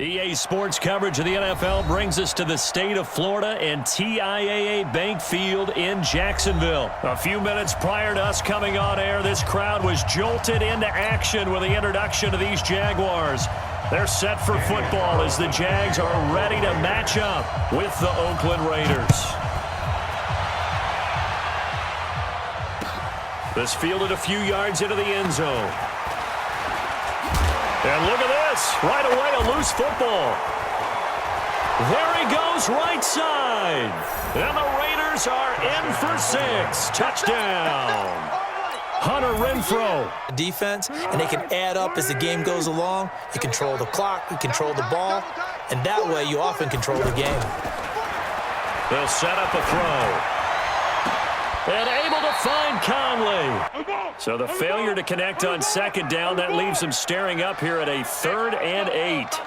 EA Sports coverage of the NFL brings us to the state of Florida and TIAA Bank Field in Jacksonville. A few minutes prior to us coming on air, this crowd was jolted into action with the introduction of these Jaguars. They're set for football as the Jags are ready to match up with the Oakland Raiders. This fielded a few yards into the end zone. And look at this. Right away, a loose football. There he goes, right side. And the Raiders are in for 6. Touchdown. Hunter Renfrow. Defense, and they can add up as the game goes along. You control the clock, you control the ball, and that way you often control the game. They'll set up a throw. And able to find Conley. So the failure to connect on second down, that leaves him staring up here at a 3rd and 8.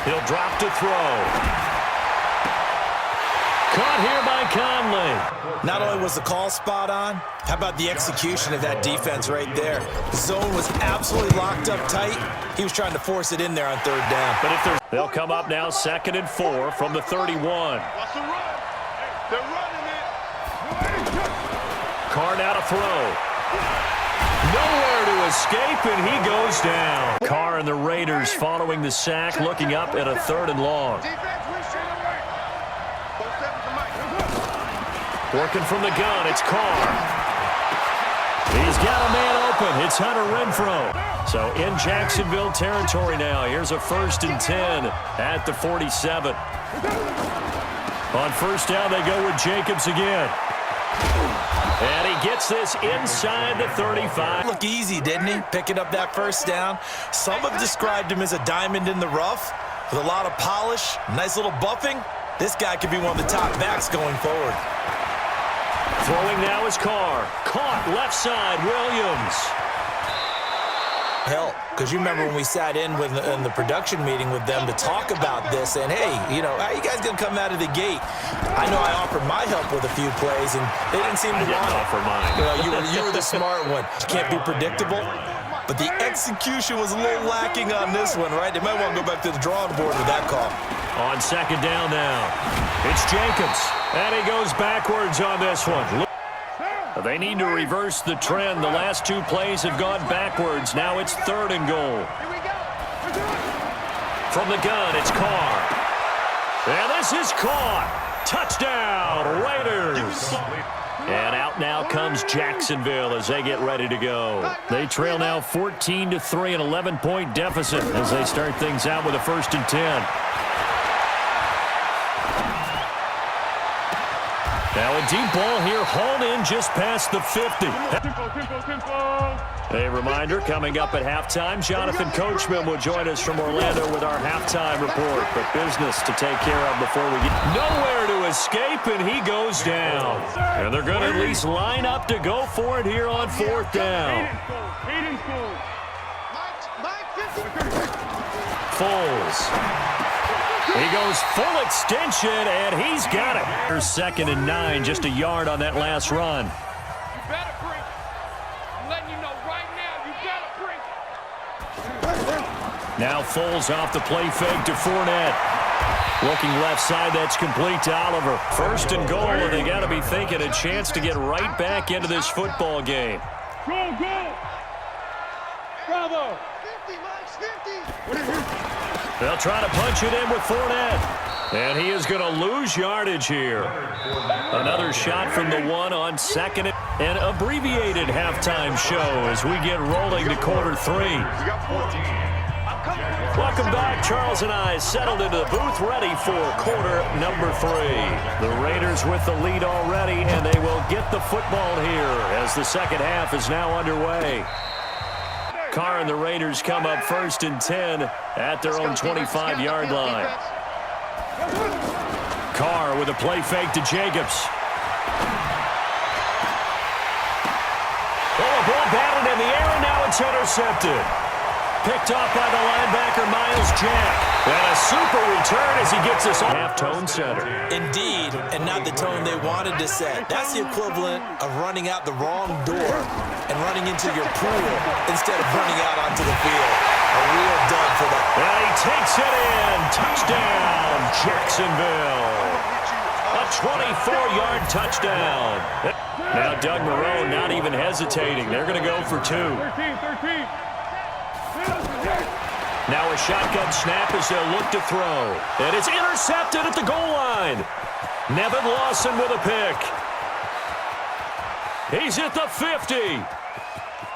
He'll drop to throw. Caught here by Conley. Not only was the call spot on, how about the execution of that defense right there? The zone was absolutely locked up tight. He was trying to force it in there on 3rd down. But if they'll come up now 2nd and 4 from the 31. They're running it. Carr now to throw. Nowhere to escape, and he goes down. Carr and the Raiders following the sack, looking up at a 3rd and long. Working from the gun, it's Carr. He's got a man open. It's Hunter Renfrow. So in Jacksonville territory now. Here's a 1st and 10 at the 47. On 1st down, they go with Jacobs again. And he gets this inside the 35. Look easy, didn't he? Picking up that 1st down. Some have described him as a diamond in the rough with a lot of polish, nice little buffing. This guy could be one of the top backs going forward. Throwing now is Carr. Caught left side, Williams. Hell, because you remember when we sat in the production meeting with them to talk about this, and hey, you know, how you guys gonna come out of the gate? I know I offered my help with a few plays, and they didn't seem to want it. Offer mine. You know, you were the smart one. You can't be predictable, but the execution was a little lacking on this one, right? They might want to go back to the drawing board with that call. On 2nd down now, it's Jacobs, and he goes backwards on this one. They need to reverse the trend. The last 2 plays have gone backwards. Now it's 3rd and goal. From the gun, it's Carr. And this is caught. Touchdown, Raiders. And out now comes Jacksonville as they get ready to go. They trail now 14-3, an 11-point deficit as they start things out with a 1st and 10. Now a deep ball here, hauled in just past the 50. A reminder, coming up at halftime, Jonathan Coachman will join us from Orlando with our halftime report. But business to take care of before we get nowhere to escape, and he goes down. And they're going to at least line up to go for it here on 4th down. Foles. He goes full extension, and he's got it. Here's 2nd and 9, just a yard on that last run. You better bring. I'm letting you know right now, you better bring. Now Foles off the play fake to Fournette. Looking left side, that's complete to Oliver. 1st and goal, and they got to be thinking a chance to get right back into this football game. Go, go. Bravo. 50, Mike, 50. They'll try to punch it in with Fournette. And he is going to lose yardage here. Another shot from the 1 on 2nd. An abbreviated halftime show as we get rolling to quarter 3. Welcome back. Charles and I settled into the booth ready for quarter number 3. The Raiders with the lead already, and they will get the football here as the second half is now underway. Carr and the Raiders come up 1st and 10 at their own 25-yard line. Carr with a play fake to Jacobs. Oh, a ball batted in the air, and now it's intercepted. Picked off by the linebacker, Miles Jack. And a super return as he gets this half-tone center. Indeed, and not the tone they wanted to set. That's the equivalent of running out the wrong door and running into your pool instead of running out onto the field. A real dud for that. And he takes it in. Touchdown, Jacksonville. A 24-yard touchdown. Now Doug Marrone not even hesitating. They're going to go for 2. 13. Now a shotgun snap as they'll look to throw. And it's intercepted at the goal line. Nevin Lawson with a pick. He's at the 50.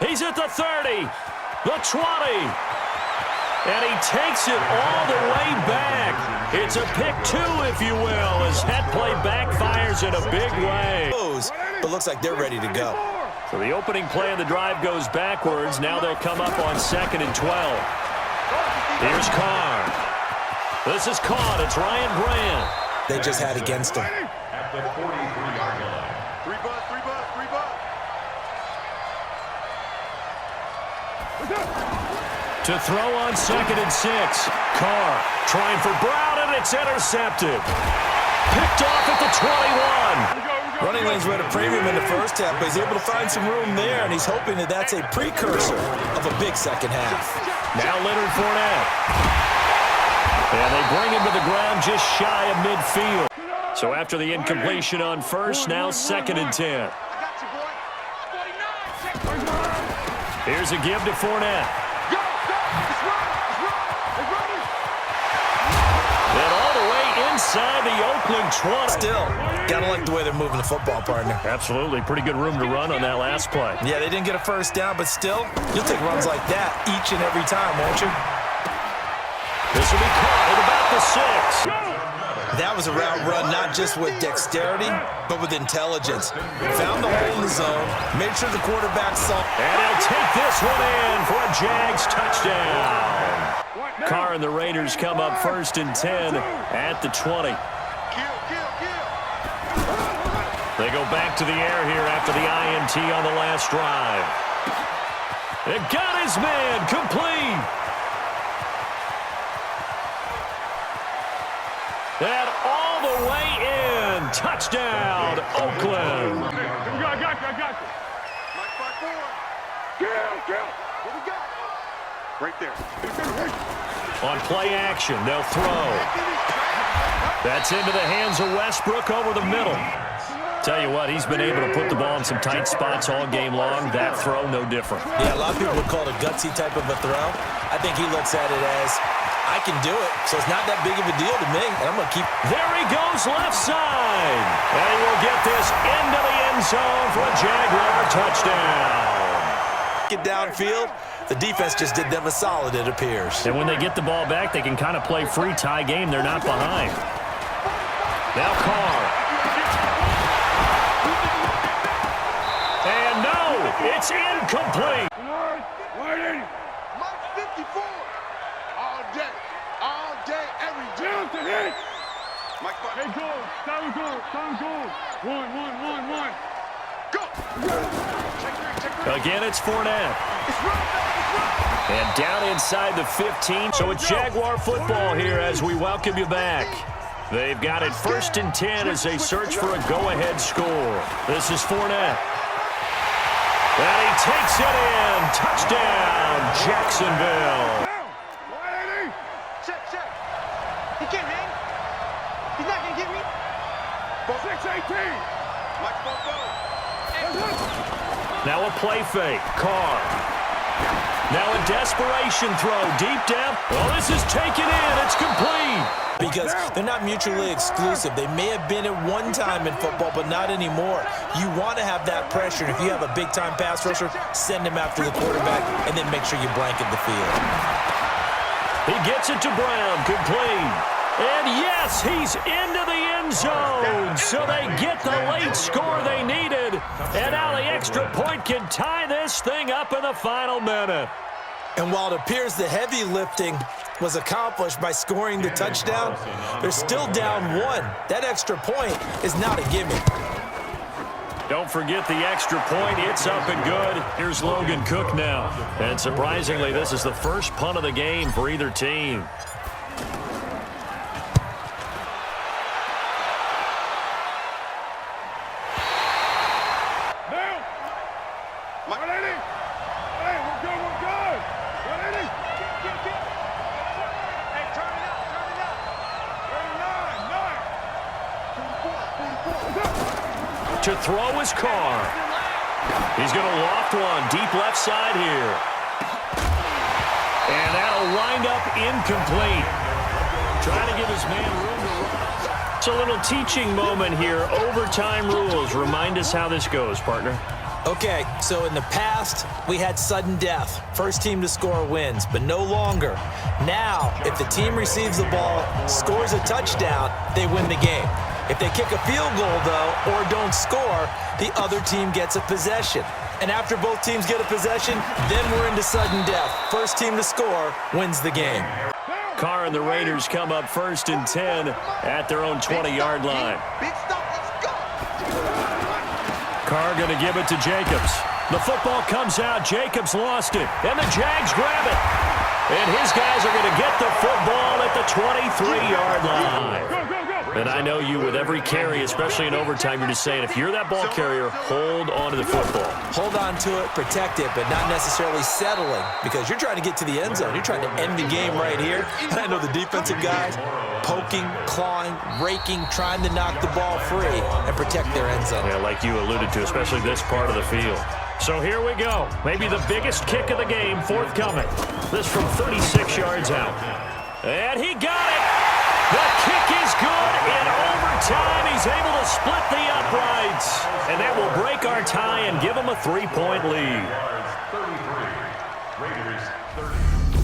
He's at the 30. The 20. And he takes it all the way back. It's a pick 2, if you will, as that play backfires in a big way. But looks like they're ready to go. So the opening play of the drive goes backwards. Now they'll come up on 2nd and 12. Here's Carr. This is caught. It's Ryan Grant. They just had against him. At the 43-yard line. 3 bucks. To throw on 2nd and 6. Carr trying for Brown, and it's intercepted. Picked off at the 21. Running lanes were at a premium in the first half, but he's able to find some room there, and he's hoping that that's a precursor of a big second half. Now Leonard Fournette. And they bring him to the ground just shy of midfield. So after the incompletion on first, now 2nd and 10. Here's a give to Fournette. And all the way inside the Oakland 20. Still, gotta like the way they're moving the football, partner. Absolutely. Pretty good room to run on that last play. Yeah, they didn't get a first down, but still, you'll take runs like that each and every time, won't you? This will be caught at about the 6. That was a route run not just with dexterity, but with intelligence. Found the hole in the zone, made sure the quarterback saw. And he'll take this one in for a Jags touchdown. Carr and the Raiders come up 1st and 10 at the 20. They go back to the air here after the INT on the last drive. It got his man complete. And all the way in. Touchdown, Oakland. I got you. Kill. What we got? Right there. On play action, they'll throw. That's into the hands of Westbrook over the middle. Tell you what, he's been able to put the ball in some tight spots all game long. That throw, no different. Yeah, a lot of people would call it a gutsy type of a throw. I think he looks at it as, I can do it, so it's not that big of a deal to me, and I'm going to keep. There he goes, left side. And he will get this into the end zone for a Jaguar touchdown. Get downfield. The defense just did them a solid, it appears. And when they get the ball back, they can kind of play free tie game. They're not behind. Now Carr. And no, it's incomplete. Mike 54. All day, every day. Mike, hey, go. Sound good. One. Go. Check. Again, it's Fournette. And down inside the 15. So it's Jaguar football here as we welcome you back. They've got it 1st and 10 as they search for a go-ahead score. This is Fournette. And he takes it in. Touchdown, Jacksonville. Check. He can't hang. He's not going to get me. 6-18. Mike, go. Now a play fake. Carr. Now a desperation throw. Deep down. Well, this is taken in. It's complete. Because they're not mutually exclusive. They may have been at one time in football, but not anymore. You want to have that pressure. And if you have a big-time pass rusher, send him after the quarterback, and then make sure you blanket the field. He gets it to Brown. Complete. And yes, he's into the end zone. So they get the late score they needed. And now the extra point can tie this thing up in the final minute. And while it appears the heavy lifting was accomplished by scoring the touchdown, they're still down 1. That extra point is not a gimme. Don't forget the extra point. It's up and good. Here's Logan Cook now. And surprisingly, this is the first punt of the game for either team. To throw is Carr. He's going to loft one deep left side here. And that'll wind up incomplete. Trying to give his man room to run. It's a little teaching moment here. Overtime rules. Remind us how this goes, partner. Okay, so in the past, we had sudden death. First team to score wins, but no longer. Now, if the team receives the ball, scores a touchdown, they win the game. If they kick a field goal, though, or don't score, the other team gets a possession. And after both teams get a possession, then we're into sudden death. First team to score wins the game. Carr and the Raiders come up 1st and 10 at their own 20-yard line. Carr going to give it to Jacobs. The football comes out. Jacobs lost it. And the Jags grab it. And his guys are going to get the football at the 23-yard line. And I know you, with every carry, especially in overtime, you're just saying, if you're that ball carrier, hold on to the football. Hold on to it, protect it, but not necessarily settling, because you're trying to get to the end zone. You're trying to end the game right here. And I know the defensive guys poking, clawing, raking, trying to knock the ball free and protect their end zone. Yeah, like you alluded to, especially this part of the field. So here we go. Maybe the biggest kick of the game forthcoming. This from 36 yards out. And he got it. The kick is good. In overtime, he's able to split the uprights. And that will break our tie and give him a 3-point lead. Raiders 33, Raiders 30.